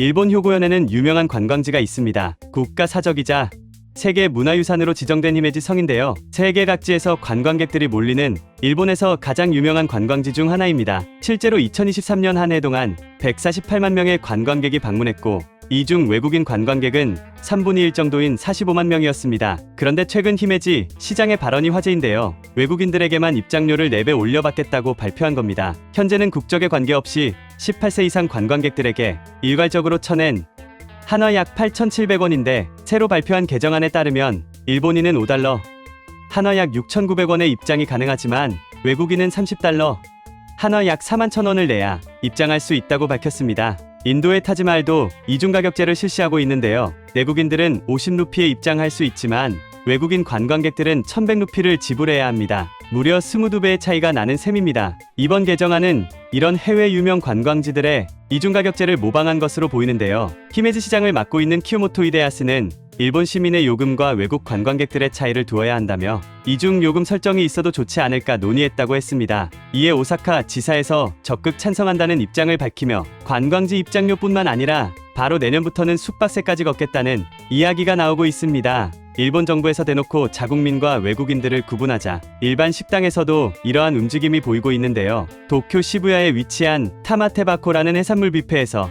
일본 효고현에는 유명한 관광지가 있습니다. 국가사적이자 세계 문화유산으로 지정된 히메지 성인데요. 세계 각지에서 관광객들이 몰리는 일본에서 가장 유명한 관광지 중 하나입니다. 실제로 2023년 한 해 동안 148만 명의 관광객이 방문했고 이 중 외국인 관광객은 3분의 1 정도인 45만 명이었습니다. 그런데 최근 히메지 시장의 발언이 화제인데요. 외국인들에게만 입장료를 4배 올려받겠다고 발표한 겁니다. 현재는 국적에 관계없이 18세 이상 관광객들에게 일괄적으로 쳐낸 한화 약 8,700원인데 새로 발표한 개정안에 따르면 일본인은 5달러, 한화 약 6,900원에 입장이 가능하지만 외국인은 30달러, 한화 약 41,000원을 내야 입장할 수 있다고 밝혔습니다. 인도의 타지마할도 이중가격제를 실시하고 있는데요. 내국인들은 50루피에 입장할 수 있지만 외국인 관광객들은 1,100루피를 지불해야 합니다. 무려 22배의 차이가 나는 셈입니다. 이번 개정안은 이런 해외 유명 관광지들의 이중가격제를 모방한 것으로 보이는데요. 히메지 시장을 맡고 있는 키요모토 히데야스는 일본 시민의 요금과 외국 관광객들의 차이를 두어야 한다며 이중 요금 설정이 있어도 좋지 않을까 논의했다고 했습니다. 이에 오사카 지사에서 적극 찬성한다는 입장을 밝히며 관광지 입장료뿐만 아니라 바로 내년부터는 숙박세까지 걷겠다는 이야기가 나오고 있습니다. 일본 정부에서 대놓고 자국민과 외국인들을 구분하자 일반 식당에서도 이러한 움직임이 보이고 있는데요. 도쿄 시부야에 위치한 타마테바코라는 해산물 뷔페에서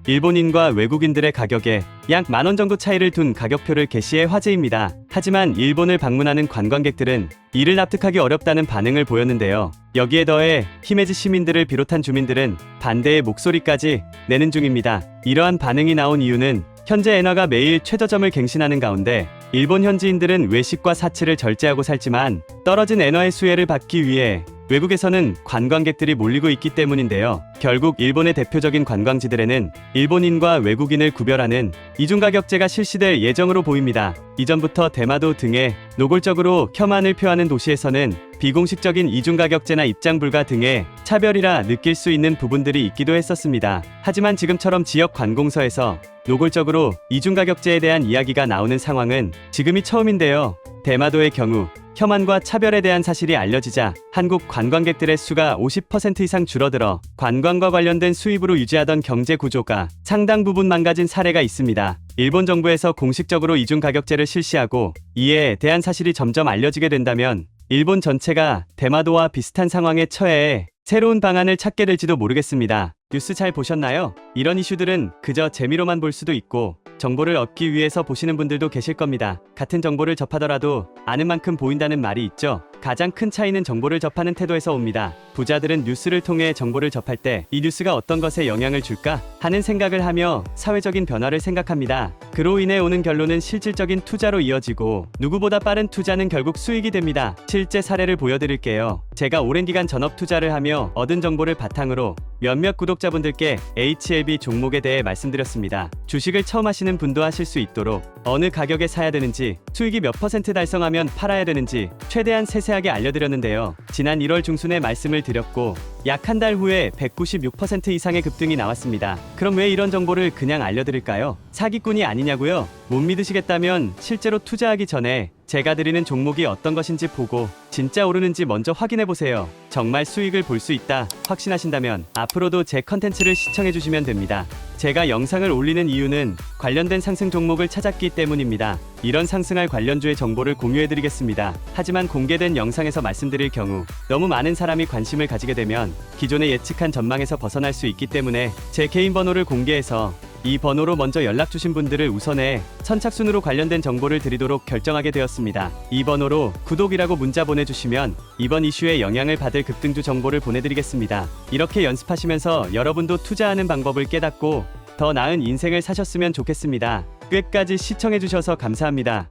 일본인과 외국인들의 가격에 약 10,000원 정도 차이를 둔 가격표를 게시해 화제입니다. 하지만 일본을 방문하는 관광객들은 이를 납득하기 어렵다는 반응을 보였는데요. 여기에 더해 히메지 시민들을 비롯한 주민들은 반대의 목소리까지 내는 중입니다. 이러한 반응이 나온 이유는 현재 엔화가 매일 최저점을 갱신하는 가운데 일본 현지인들은 외식과 사치를 절제하고 살지만 떨어진 엔화의 수혜를 받기 위해 외국에서는 관광객들이 몰리고 있기 때문인데요. 결국 일본의 대표적인 관광지들에는 일본인과 외국인을 구별하는 이중가격제가 실시될 예정으로 보입니다. 이전부터 대마도 등의 노골적으로 혐한을 표하는 도시에서는 비공식적인 이중가격제나 입장 불가 등의 차별이라 느낄 수 있는 부분들이 있기도 했었습니다. 하지만 지금처럼 지역 관공서에서 노골적으로 이중가격제에 대한 이야기가 나오는 상황은 지금이 처음인데요. 대마도의 경우 혐한과 차별에 대한 사실이 알려지자 한국 관광객들의 수가 50% 이상 줄어들어 관광과 관련된 수입으로 유지하던 경제 구조가 상당 부분 망가진 사례가 있습니다. 일본 정부에서 공식적으로 이중가격제를 실시하고 이에 대한 사실이 점점 알려지게 된다면 일본 전체가 대마도와 비슷한 상황에 처해 새로운 방안을 찾게 될지도 모르겠습니다. 뉴스 잘 보셨나요? 이런 이슈들은 그저 재미로만 볼 수도 있고 정보를 얻기 위해서 보시는 분들도 계실 겁니다. 같은 정보를 접하더라도 아는 만큼 보인다는 말이 있죠. 가장 큰 차이는 정보를 접하는 태도에서 옵니다. 부자들은 뉴스를 통해 정보를 접할 때 이 뉴스가 어떤 것에 영향을 줄까 하는 생각을 하며 사회적인 변화를 생각합니다. 그로 인해 오는 결론은 실질적인 투자로 이어지고 누구보다 빠른 투자는 결국 수익이 됩니다. 실제 사례를 보여드릴게요. 제가 오랜 기간 전업 투자를 하며 얻은 정보를 바탕으로 몇몇 구독자분들께 HLB 종목에 대해 말씀드렸습니다. 주식을 처음 하시는 분도 하실 수 있도록 어느 가격에 사야 되는지, 수익이 몇 % 달성하면 팔아야 되는지 최대한 세세하게 알려드렸는데요. 지난 1월 중순에 말씀을 드렸고 약 한 달 후에 196% 이상의 급등이 나왔습니다. 그럼 왜 이런 정보를 그냥 알려드릴까요? 사기꾼이 아니냐고요? 못 믿으시겠다면 실제로 투자하기 전에 제가 드리는 종목이 어떤 것인지 보고 진짜 오르는지 먼저 확인해보세요. 정말 수익을 볼 수 있다 확신하신다면 앞으로도 제 컨텐츠를 시청해주시면 됩니다. 제가 영상을 올리는 이유는 관련된 상승 종목을 찾았기 때문입니다. 이런 상승할 관련주의 정보를 공유해드리겠습니다. 하지만 공개된 영상에서 말씀드릴 경우 너무 많은 사람이 관심을 가지게 되면 기존에 예측한 전망에서 벗어날 수 있기 때문에 제 개인 번호를 공개해서 이 번호로 먼저 연락주신 분들을 우선해 선착순으로 관련된 정보를 드리도록 결정하게 되었습니다. 이 번호로 구독이라고 문자 보내주시면 이번 이슈에 영향을 받을 급등주 정보를 보내드리겠습니다. 이렇게 연습하시면서 여러분도 투자하는 방법을 깨닫고 더 나은 인생을 사셨으면 좋겠습니다. 끝까지 시청해주셔서 감사합니다.